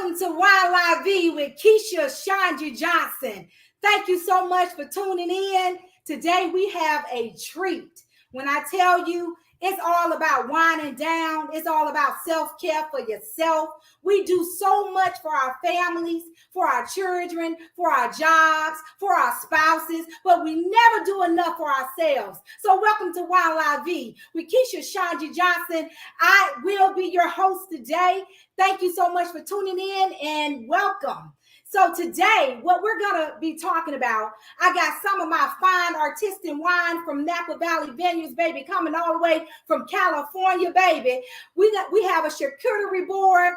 welcome to Wine Live V with Keisha Shanji Johnson. Thank you so much for tuning in. Today we have a treat. When I tell you it's all about winding down, it's all about self-care for yourself. We do so much for our families, for our children, for our jobs, for our spouses, but we never do enough for ourselves. So welcome to Wine Live V with Keisha Shanji Johnson. I will be your host today. Thank you so much for tuning in and welcome. So today, what we're going to be talking about, I got some of my fine artisan wine from Napa Valley Vineyards, baby, coming all the way from California, baby. We have a charcuterie board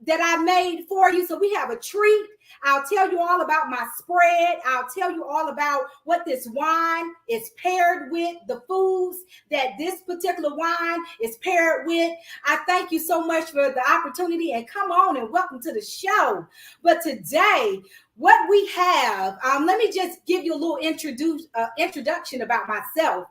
that I made for you. So we have a treat. I'll tell you all about my spread. I'll tell you all about what this wine is paired with, the foods that this particular wine is paired with. I thank you so much for the opportunity, and come on and welcome to the show. But today, what we have, let me just give you a little introduction about myself.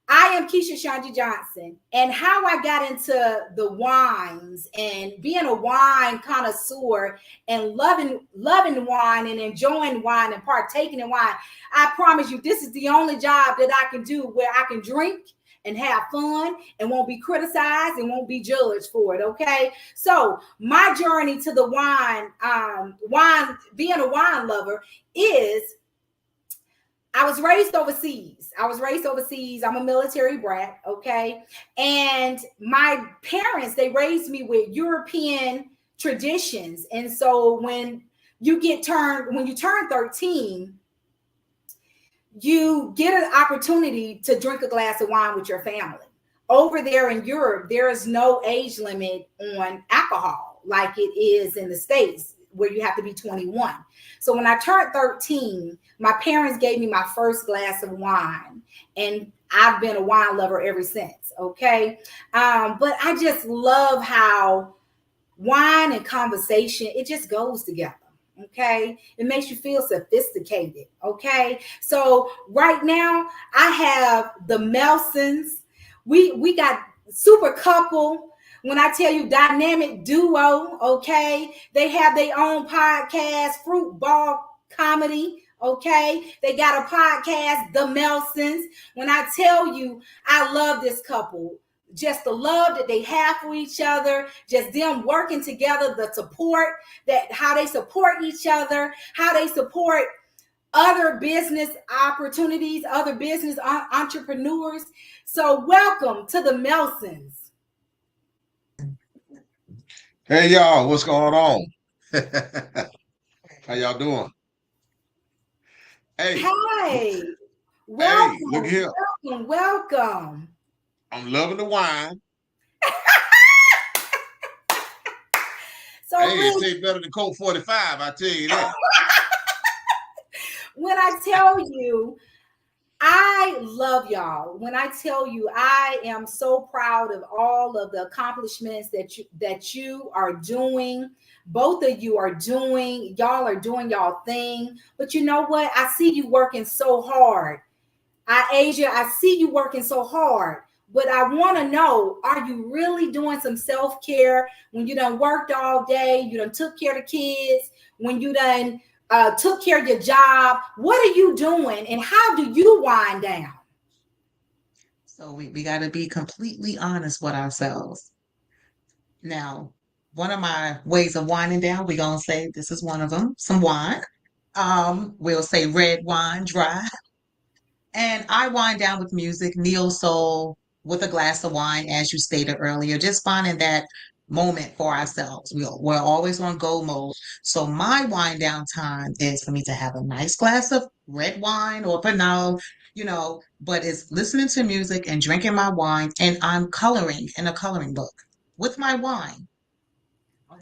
I am Keisha Shanji Johnson, and how I got into the wines and being a wine connoisseur and loving wine and enjoying wine and partaking in wine. I promise you, this is the only job that I can do where I can drink and have fun and won't be criticized and won't be judged for it. Okay. So my journey to the wine, being a wine lover is I was raised overseas. I'm a military brat, okay? And my parents, they raised me with European traditions. And so when you turn 13, you get an opportunity to drink a glass of wine with your family. Over there in Europe, there is no age limit on alcohol like it is in the States, where you have to be 21. So when I turned 13, my parents gave me my first glass of wine, and I've been a wine lover ever since. Okay. But I just love how wine and conversation, it just goes together. Okay. It makes you feel sophisticated. Okay. So right now I have the Melsons. We got super couple. When I tell you dynamic duo, okay, they have their own podcast, Fruit Ball Comedy, okay. They got a podcast, The Melsons. When I tell you, I love this couple. Just the love that they have for each other, just them working together, the support, that how they support each other, how they support other business opportunities, other business entrepreneurs. So welcome to the Melsons. Hey y'all, what's going on? How y'all doing? Hey, Hey, welcome, look here. welcome. I'm loving the wine. So hey, it tastes better than Coke 45, I tell you that. When I tell you, I love y'all. When I tell you, I am so proud of all of the accomplishments that you are doing. Both of you are doing. Y'all are doing y'all thing. But you know what? I see you working so hard. Asia, I see you working so hard. But I want to know, are you really doing some self-care when you done worked all day? You done took care of the kids? When you done took care of your job? What are you doing, and how do you wind down? So we got to be completely honest with ourselves. Now, one of my ways of winding down, we're going to say this is one of them, some wine. We'll say red wine, dry. And I wind down with music, neo soul, with a glass of wine, as you stated earlier, just finding that moment for ourselves. We're always on go mode. So my wind down time is for me to have a nice glass of red wine or Pinot, but it's listening to music and drinking my wine, and I'm coloring in a coloring book with my wine.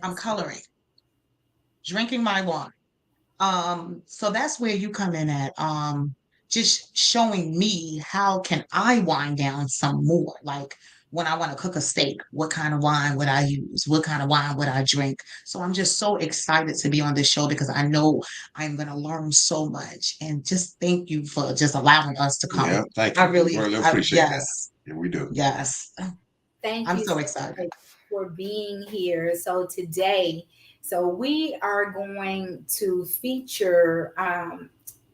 I'm coloring, drinking my wine. So that's where you come in at. Just showing me how can I wind down some more. Like when I want to cook a steak, what kind of wine would I use? What kind of wine would I drink? So I'm just so excited to be on this show because I know I'm going to learn so much. And just thank you for just allowing us to come. Yeah, thank you. I really appreciate yes, that. Yeah, we do. yes. Thank I'm you. so excited. for being here. So today, we are going to feature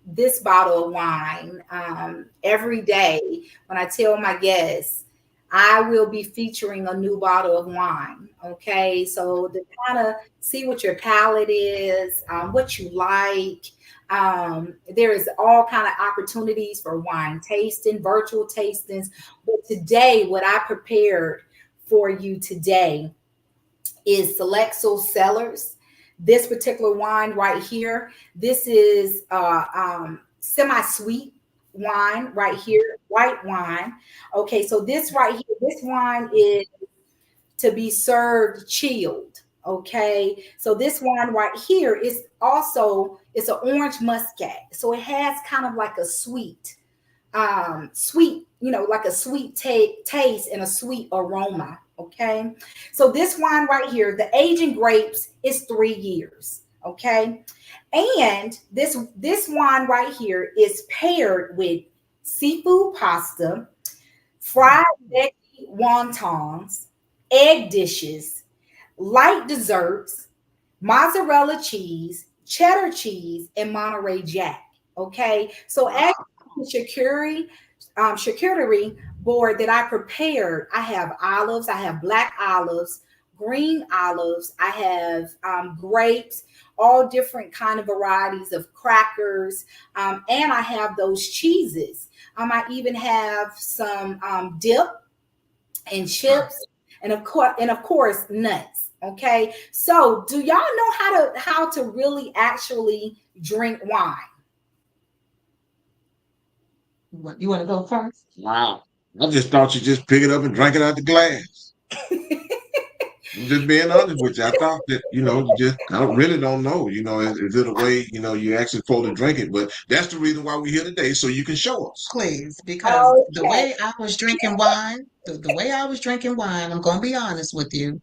this bottle of wine every day. When I tell my guests, I will be featuring a new bottle of wine. Okay, so to kind of see what your palate is, what you like. There is all kind of opportunities for wine tasting, virtual tastings. But today, what I prepared for you today is Selexo Cellars. This particular wine right here, this is semi-sweet wine right here, white wine. Okay, so this right here, this wine is to be served chilled. Okay, so this wine right here is also, it's an orange muscat, so it has kind of like a sweet, like a sweet taste and a sweet aroma. Okay, so this wine right here, the aging grapes is 3 years. Okay, and this wine right here is paired with seafood pasta, fried veggie wontons, egg dishes, light desserts, mozzarella cheese, cheddar cheese, and Monterey Jack. Okay, so as the charcuterie board that I prepared, I have olives, I have black olives, green olives, I have grapes, all different kind of varieties of crackers, and I have those cheeses. I even have some dip and chips, and of course nuts. Okay, so do y'all know how to really actually drink wine? You want to go first? Wow. I just thought you just pick it up and drink it out the glass. I'm just being honest with you. I thought that, you just, really don't know. Is it a way, you actually supposed to drink it? But that's the reason why we're here today, so you can show us. Please, because the Okay. way I was drinking wine, the way I was drinking wine, I'm gonna be honest with you,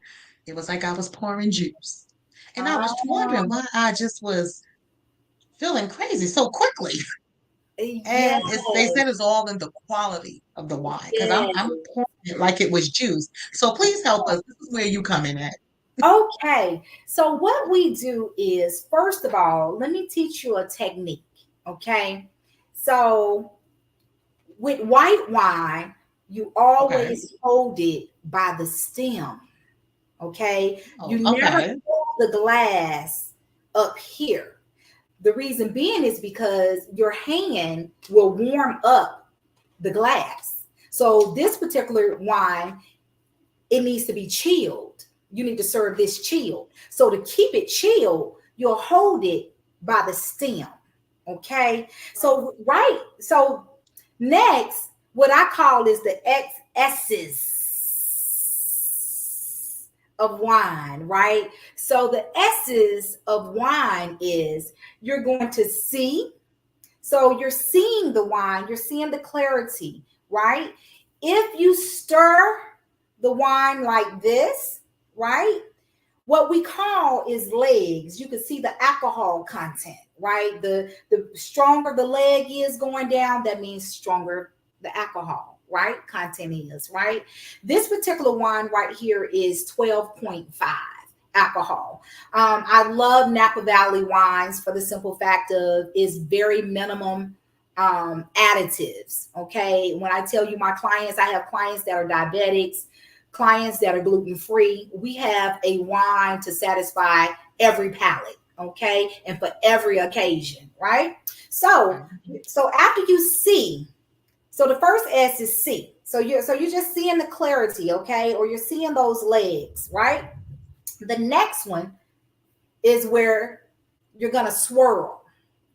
it was like I was pouring juice. And I was wondering why I just was feeling crazy so quickly. Yes, And they said it's all in the quality of the wine, because I'm yes. pouring it like it was juice. So please help us. This is where you come in at. Okay. So what we do is, first of all, let me teach you a technique. Okay. So with white wine, you Okay. always hold it by the stem. Okay. Oh, You never okay. hold the glass up here. The reason being is because your hand will warm up the glass. So this particular wine, it needs to be chilled. You need to serve this chilled. So to keep it chilled, you'll hold it by the stem. Okay. So right. So next, what I call is the S's of wine, right? So the S's of wine is, you're going to see. So you're seeing the wine, you're seeing the clarity, right? If you stir the wine like this, right? What we call is legs. You can see the alcohol content, right? The stronger the leg is going down, that means stronger the alcohol, right? Content is, right? This particular wine right here is 12.5 alcohol. I love Napa Valley wines for the simple fact of is very minimum additives. Okay. When I tell you my clients, I have clients that are diabetics, clients that are gluten free. We have a wine to satisfy every palate. Okay. And for every occasion. Right. So, after you see, so the first S is see. So you're just seeing the clarity. Okay. Or you're seeing those legs. Right. The next one is where you're going to swirl,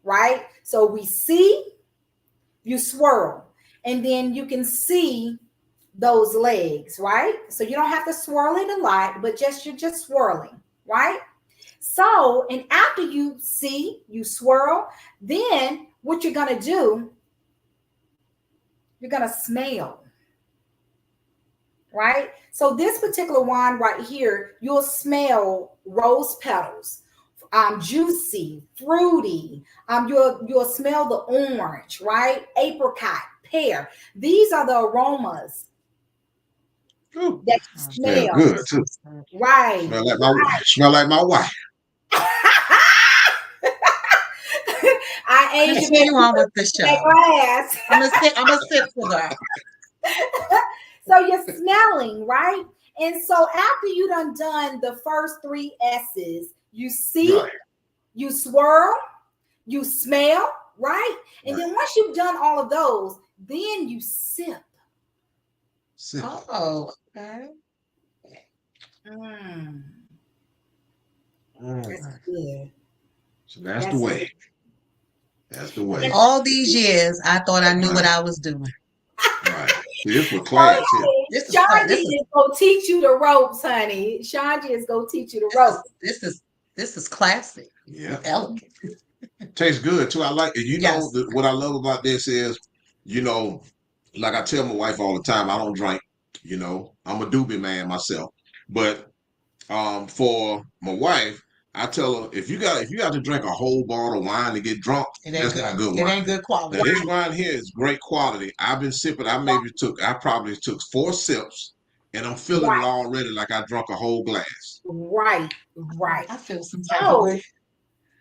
right? So we see, you swirl, and then you can see those legs, right? So you don't have to swirl it a lot, but you're just swirling, right? So, and after you see, you swirl, then what you're going to do, you're going to smell, right? So this particular wine right here, you'll smell rose petals, juicy, fruity. You'll smell the orange, right? Apricot, pear. These are the aromas Ooh, that you Oh, smell smell. good too. Right. Smell like my wife. I age you continue on with the that show. glass. I'm gonna sit for that. So you're smelling, right? And so after you done the first three S's, you see, Right, you swirl, you smell, right? And right. then once you've done all of those, then you sip. Sip. Oh, okay. Mm, Mm. that's good. So that's the That's way. That's the way. and All these years, I thought I knew what Right, I was doing. right. See, this was so class here. hey, This is class. Shawnee is gonna teach you the ropes, honey. Shawnee is gonna teach you the This is ropes. this is this is classic, Yeah. elegant. Tastes good too. I like it. Yes. What I love about this is, you know, like I tell my wife all the time, I don't drink. I'm a doobie man myself. But for my wife, I tell her if you got to drink a whole bottle of wine to get drunk, It ain't that's good. not good It wine. ain't good Now quality. this wine here is great quality. I've been sipping. I probably took 4 sips, and I'm feeling it Right, already like I drunk a whole glass. right, right. I feel some type of So way.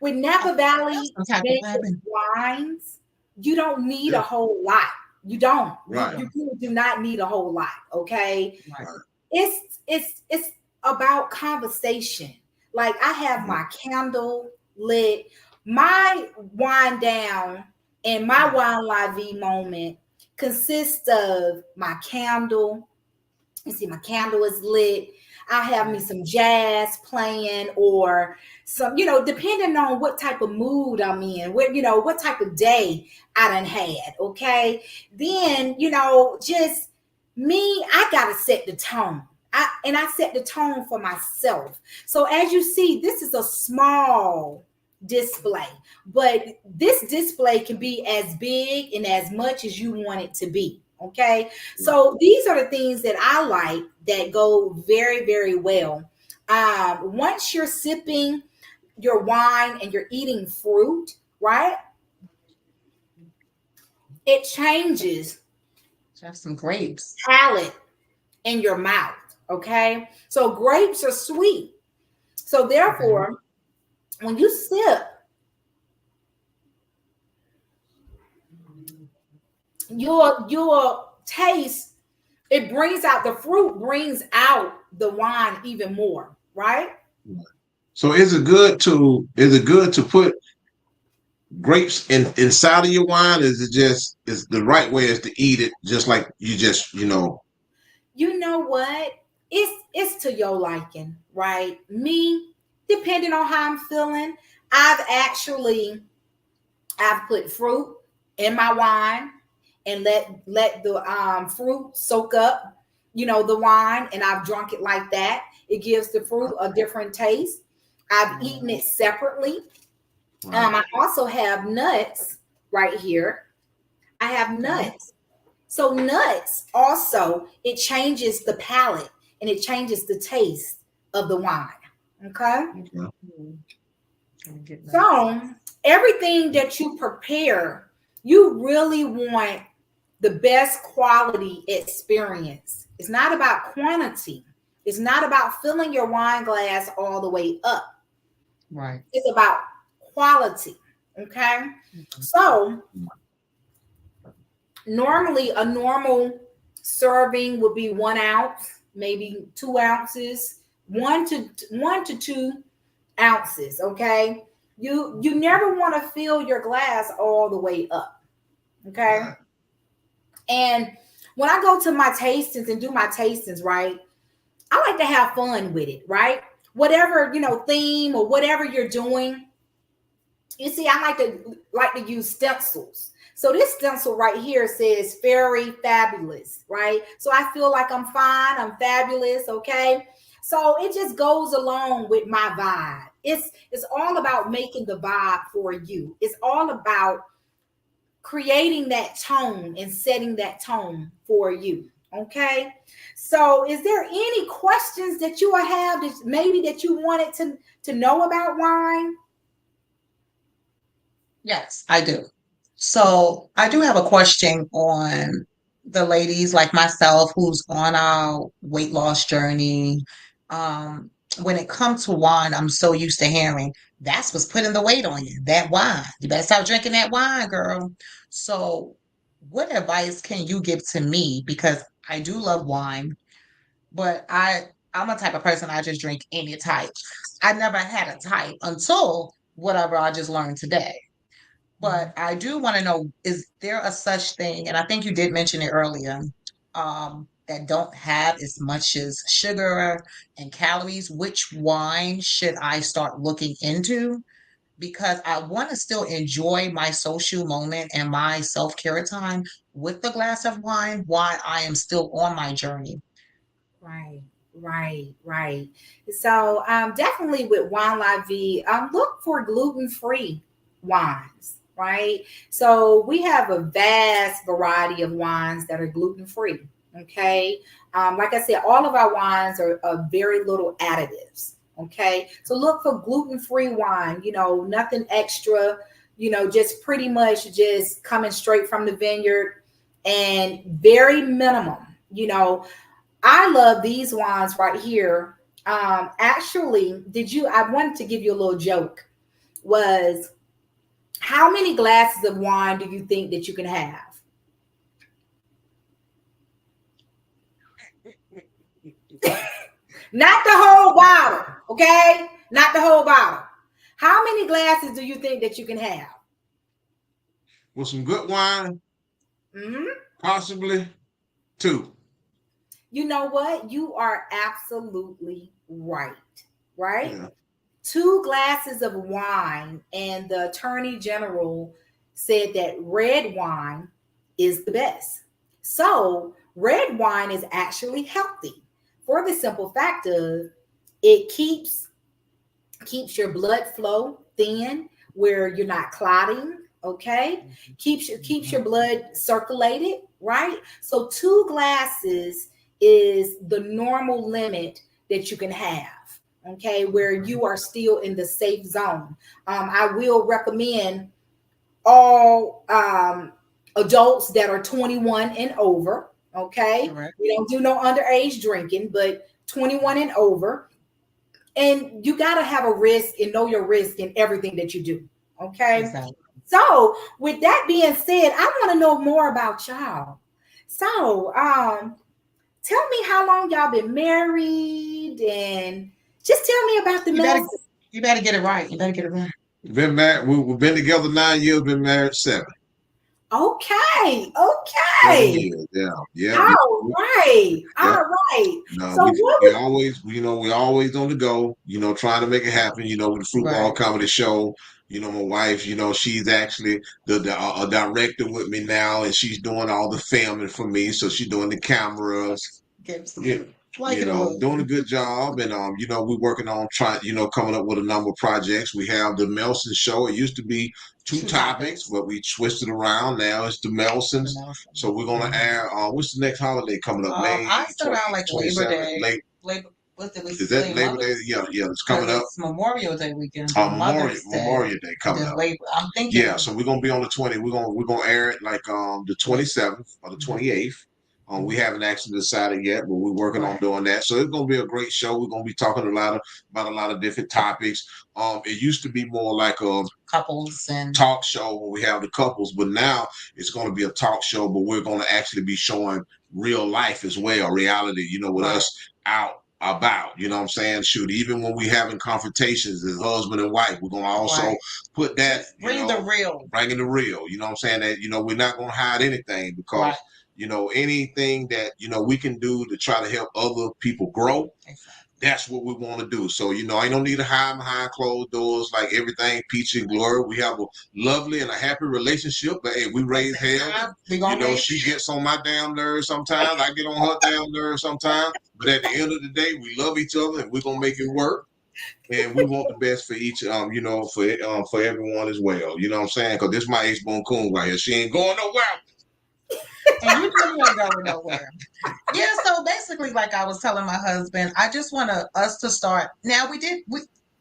with I Napa feel Valley some type of way. vintage wines, you don't need Yeah, a whole lot. You don't. You right, you really do not need a whole lot. Okay. Right. right. It's about conversation. Like I have Mhm. my candle lit, my wine down, and my wine la vie moment consists of my candle. You see, my candle is lit. I have me some jazz playing or some, depending on what type of mood I'm in, what type of day I done had. Okay. Then, just me, I gotta set the tone. I set the tone for myself. So as you see, this is a small display, but this display can be as big and as much as you want it to be. Okay. So these are the things that I like that go very, very well. Once you're sipping your wine and you're eating fruit, right? It changes Have some grapes. palate in your mouth. Okay. So grapes are sweet. So Okay. therefore, when you sip, your taste, it brings out the fruit, brings out the wine even more, right? So is it good to put grapes inside of your wine? Is the right way is to eat it just like you just. You know what? It's to your liking, right? Me, depending on how I'm feeling, I've put fruit in my wine and let the fruit soak up, the wine, and I've drunk it like that. It gives the fruit a different taste. I've eaten it separately. Right. I also have nuts right here. I have Okay. nuts. So nuts also, it changes the palate and it changes the taste of the wine. Okay. Okay. Mm, let me get nuts. So everything that you prepare, you really want the best quality experience. It's not about quantity. It's not about filling your wine glass all the way up. Right. It's about quality. Okay. Mhm. So normally a normal serving would be 1 ounce, maybe 2 ounces, 1 to 2 ounces. Okay. You never want to fill your glass all the way up. Okay. Right. And when I go to my tastings and do my tastings, right, I like to have fun with it, right? Whatever, theme or whatever you're doing, you see, I like to use stencils. So this stencil right here says "very fabulous," right? So I feel like I'm fine, I'm fabulous, okay? So it just goes along with my vibe. It's all about making the vibe for you. It's all about creating that tone and setting that tone for you. Okay. So is there any questions that you have that maybe that you wanted to know about wine? Yes, I do. So I do have a question on the ladies like myself who's on our weight loss journey, um, when it comes to wine, I'm so used to hearing that's what's putting the weight on you. That wine. You better stop drinking that wine, girl. So, what advice can you give to me? Because I do love wine, but I'm a type of person I just drink any type. I never had a type until whatever I just learned today. But I do want to know, is there a such thing, and I think you did mention it earlier, that don't have as much as sugar and calories? Which wine should I start looking into? Because I want to still enjoy my social moment and my self-care time with the glass of wine while I am still on my journey. Right, right. So, definitely with Wine La Vie, look for gluten-free wines, right? So we have a vast variety of wines that are gluten-free. Okay, like I said, all of our wines are very little additives. Okay, so look for gluten-free wine. You know, nothing extra. You know, just pretty much just coming straight from the vineyard and very minimum. You know, I love these wines right here. Actually, I wanted to give you a little joke. Was how many glasses of wine do you think that you can have? Not the whole bottle, okay? Not the whole bottle. How many glasses do you think that you can have? With some good wine, Hmm. possibly two. You know what? You are absolutely right. Right? Yeah. Two glasses of wine, and the attorney general said that red wine is the best. So, red wine is actually healthy for the simple fact of it keeps your blood flow thin where you're not clotting, okay? Keeps your blood circulated, right? So two glasses is the normal limit that you can have, okay, where you are still in the safe zone. I will recommend all adults that are 21 and over, okay? Correct. We don't do no underage drinking, but 21 and over, and you got to have a risk and know your risk in everything that you do. Okay. Exactly. So, with that being said, I want to know more about y'all. So, tell me how long y'all been married and just tell me about the You better mess. you better get it right. You better get it right. Been married. We've been together 9 years. Been married seven. Okay. 7 Okay. years. Yeah. Yep. All right. Yep. All right. No, So, we what we would, always, we always on the go, trying to make it happen, with the football Right. comedy show. My wife, she's actually the a director with me now, and she's doing all the filming for me. So she's doing the cameras, Give some yeah, like it a little. doing a good job. And we're working on trying, coming up with a number of projects. We have the Melson show. It used to be two Two topics, topics. but we twisted around. Now it's the The Melsons. Nelson. So we're gonna air. What's the next holiday coming up? I May said 20, around like Labor 27th. Day. Late. Labor what did we Is that say Labor Day? Mother's Yeah, yeah, it's because coming up. it's Memorial Day weekend, then Memorial Mother's Day, Memorial Day and coming then up. Labor. I'm Yeah, thinking so we're gonna be on the 20. We're gonna air it like the late. 27th or the Mhm. 28th. We Mhm. haven't actually decided yet, but we're working on Right. doing that. So it's gonna be a great show. We're gonna be talking about a lot of different topics. It used to be more like a Couples and talk show where we have the couples, but now it's going to be a talk show, but we're going to actually be showing real life as well, reality, with right. us out about, what I'm saying? Shoot, even when we having confrontations as husband and wife, we're going to also Right. put that, Just bring the real. bringing the real, what I'm saying? That, we're not going to hide anything Right. because, anything that, we can do to try to help other people grow, Exactly. that's what we want to do. So, I don't need to hide behind closed doors like everything peachy and glory. We have a lovely and a happy relationship, but hey, we At the raise same hell. time, we gonna raise She gets on my damn nerves sometimes. I get on her damn nerves sometimes. But at the end of the day, we love each other and we're gonna make it work. And we want the best for each, for everyone as well. You know what I'm saying? Because this is my ace boon coon right here. She ain't going nowhere. and you know you ain't going nowhere. Yeah, so basically, like I was telling my husband, I just want us to start. Now we did.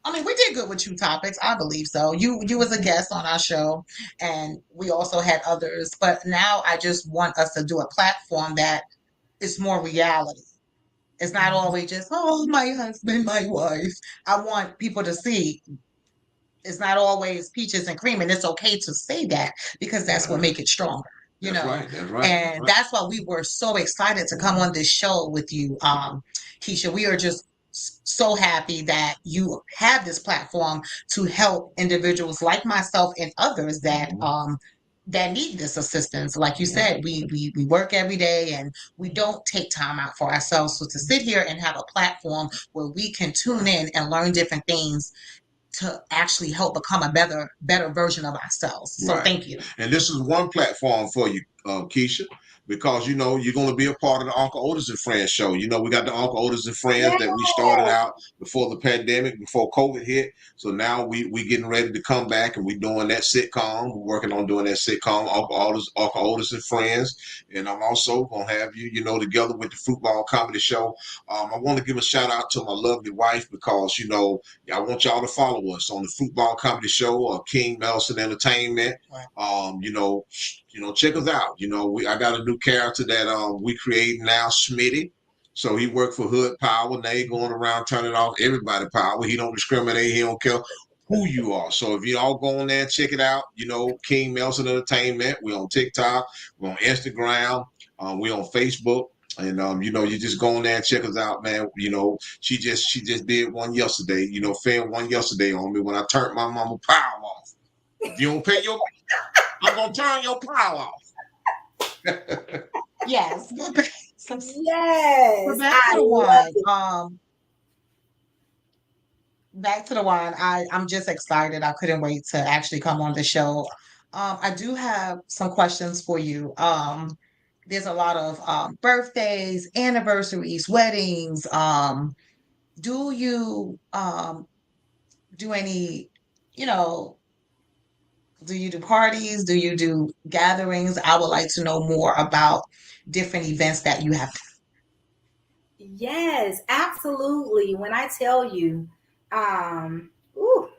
I mean, we did good with 2 topics. I believe so. You was a guest on our show, and we also had others. But now I just want us to do a platform that is more reality. It's not always just, oh, my husband, my wife. I want people to see it's not always peaches and cream, and it's okay to say that because that's what make it stronger, you That's know. right. That's right. That's And right. that's why we were so excited to come on this show with you, Keisha. We are just so happy that you have this platform to help individuals like myself and others that need this assistance. Like you said, we work every day and we don't take time out for ourselves. So to sit here and have a platform where we can tune in and learn different things to actually help become a better version of ourselves. So Right. thank you. And this is one platform for you, Keisha, because you know you're going to be a part of the Uncle Otis and Friends show. You know we got the Uncle Otis and Friends that we started Yes. out before the pandemic, before COVID hit. So now we getting ready to come back and we doing that sitcom. We're working on doing that sitcom, Uncle Otis and Friends. And I'm also going to have you, you know, together with the football comedy show. I want to give a shout out to my lovely wife because you know I want y'all to follow us on the football comedy show or King Nelson Entertainment. Check us out. I got a new character that we creating now, Smitty. So he worked for Hood Power. Now he going around turning off everybody power. He don't discriminate. He don't care who you are. So if you all go on there and check it out, King Nelson Entertainment. We're on TikTok. We're on Instagram. We're on Facebook. And you just go on there and check us out, man. She just did one yesterday. Filmed one yesterday on me when I turned my mama power off. If you don't pay your, I'm gonna turn your power off. Yes. Yes. Back to I the love wine. it. Back to the wine. I'm just excited. I couldn't wait to actually come on the show. I do have some questions for you. There's a lot of birthdays, anniversaries, weddings. Do you do any, you know, do you do parties? Do you do gatherings? I would like to know more about different events that you have. Yes, absolutely. When I tell you, ooh,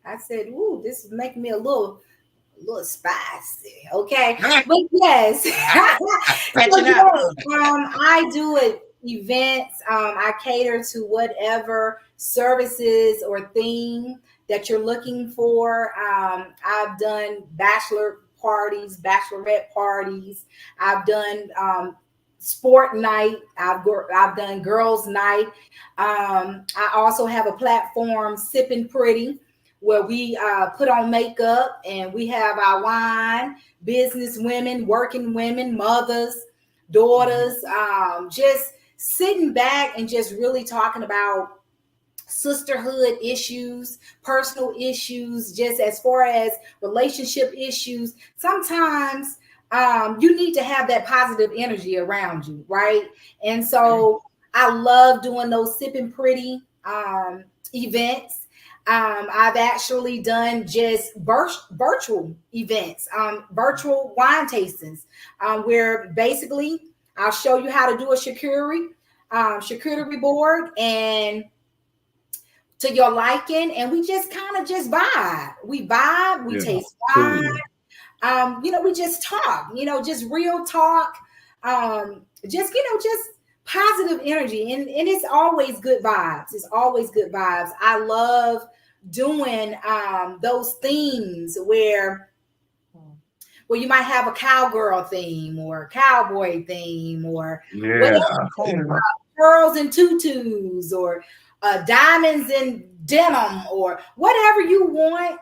I said, ooh, this is making me a little spicy. Okay. But yes. So Stretching up. yes, I do it events. I cater to whatever services or theme that you're looking for. I've done bachelor parties, bachelorette parties. I've done sport night. I've done girls night. I also have a platform, Sipping Pretty, where we put on makeup and we have our wine, business women, working women, mothers, daughters, just sitting back and just really talking about sisterhood issues, personal issues, just as far as relationship issues. Sometimes you need to have that positive energy around you, right? And so I love doing those sipping pretty events. I've actually done just virtual events, virtual wine tastings, where basically I'll show you how to do a charcuterie board, and to your liking, and we just kind of just vibe. We vibe, we Yeah, taste wine, cool. we just talk, just real talk, just positive energy, and it's always good vibes. It's always good vibes. I love doing those themes where you might have a cowgirl theme or a cowboy theme or Yeah. whatever, pearls and tutus or diamonds and denim or whatever you want.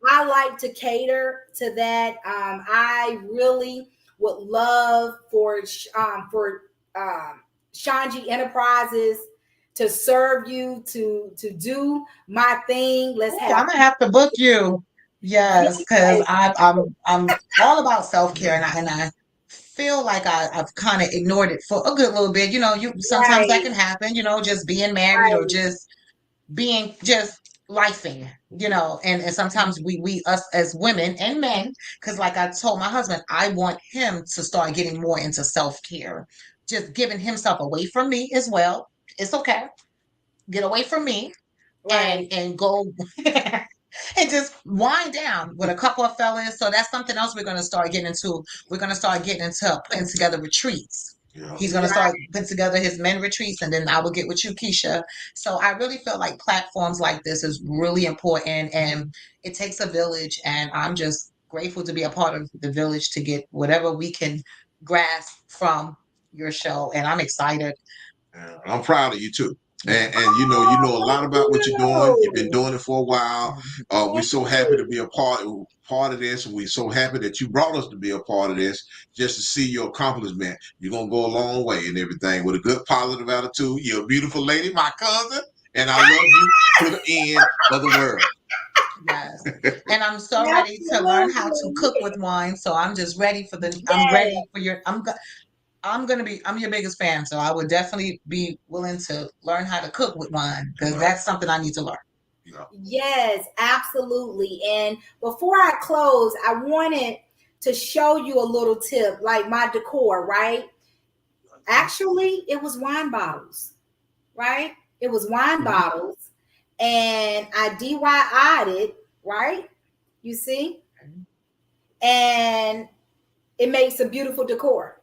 I like to cater to that. I really would love for Shanji Enterprises to serve you, to do my thing. Let's Ooh, have I'm gonna have to book you. Yes, because yes, I'm all about self-care, and I feel like I've kind of ignored it for a good little bit. You sometimes that right, can happen, just being married or right. just being just lifing, and sometimes we us as women and men, because like I told my husband, I want him to start getting more into self-care, just giving himself away from me as well. It's okay. Get away from me Right. and go and just wind down with a couple of fellas. So that's something else we're going to start getting into. We're going to start getting into putting together retreats. Yeah. He's going to Right. start putting together his men retreats, and then I will get with you, Keisha. So I really feel like platforms like this is really important, and it takes a village. And I'm just grateful to be a part of the village to get whatever we can grasp from your show. And I'm excited. Yeah, I'm proud of you too. Yeah. And you know a lot Thank about what you're doing. You've been you. doing it for a while. We're Thank so happy to you. be a part of this, and we're so happy that you brought us to be a part of this, just to see your accomplishment. You're gonna go a long way and everything with a good positive attitude. You're a beautiful lady, my cousin, and I love you to the end of the world. Yes. And I'm so ready to learn how to cook Absolutely. with wine. So I'm just ready for I'm Yes. ready for I'm your biggest fan. So I would definitely be willing to learn how to cook with wine because Right. that's something I need to learn. Yeah. Yes, absolutely. And before I close, I wanted to show you a little tip, like my decor, right? Actually, it was wine bottles, right? It was wine Mhm. bottles, and I DIY'd it, right? You see? And it makes a beautiful decor.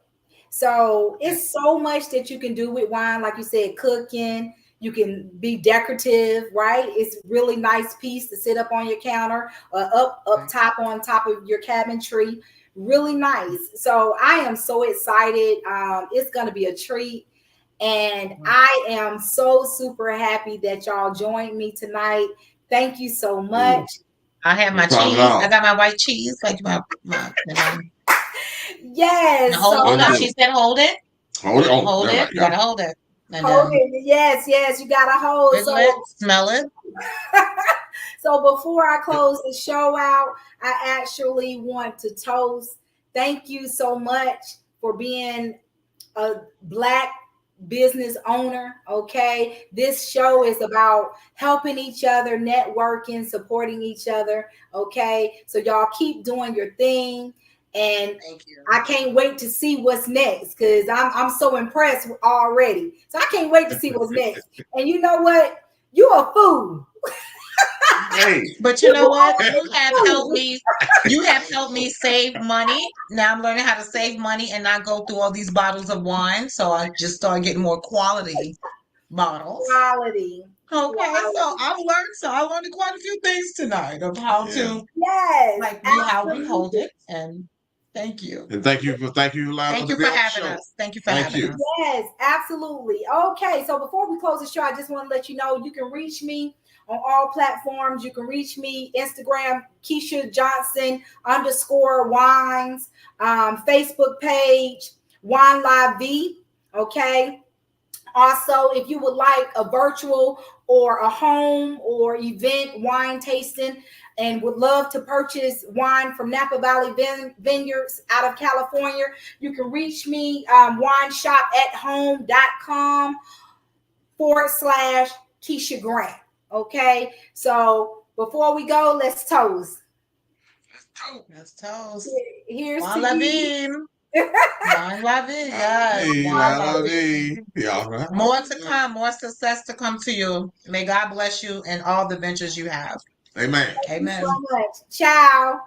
So it's so much that you can do with wine, like you said, cooking. You can be decorative, right? It's really nice piece to sit up on your counter, up top on top of your cabinetry. Really nice. So I am so excited. It's gonna be a treat. And I am so super happy that y'all joined me tonight. Thank you so Good. much. I have No my problem at cheese. I all. got my white cheese, like my Yes. So hold up. Wonderful. She said hold it. Hold it. Oh, Hold all it. right. You Yeah. gotta hold it. And hold then it. Yes, yes, you got to hold. wiggle it, So smell it. so before I close the show out, I actually want to toast. Thank you so much for being a black business owner. Okay, this show is about helping each other, networking, supporting each other. Okay, so y'all keep doing your thing, and Thank you. I can't wait to see what's next because I'm so impressed already. So I can't wait to see what's next. And you know what? You a fool. Hey. But you know what? You You have helped me save money. Now I'm learning how to save money and not go through all these bottles of wine. So I just started getting more quality bottles. quality. Okay, so Quality. I learned quite a few things tonight of how Yeah. to Yes, how we hold absolutely. it. And thank you. And thank you for allowing us Thank to you be for on the having show. us. Thank you for Thank having you. us. Yes, absolutely. Okay, so before we close the show, I just want to let you know you can reach me on all platforms. You can reach me Instagram, Keisha Johnson _wines, Facebook page, Wine Live V. Okay. Also, if you would like a virtual or a home or event wine tasting and would love to purchase wine from Napa Valley Vineyards out of California, you can reach me wineshopathome.com /Keisha Grant. Okay, so before we go, let's toast. Let's toast. Here's Bon to la you. vie. Bon la vie. Yes. Hey, Bon la la la vie. vie. Yeah, all right. More to come, more success to come to you. May God bless you in all the ventures you have. Amen. Thank you so Amen. much. Ciao.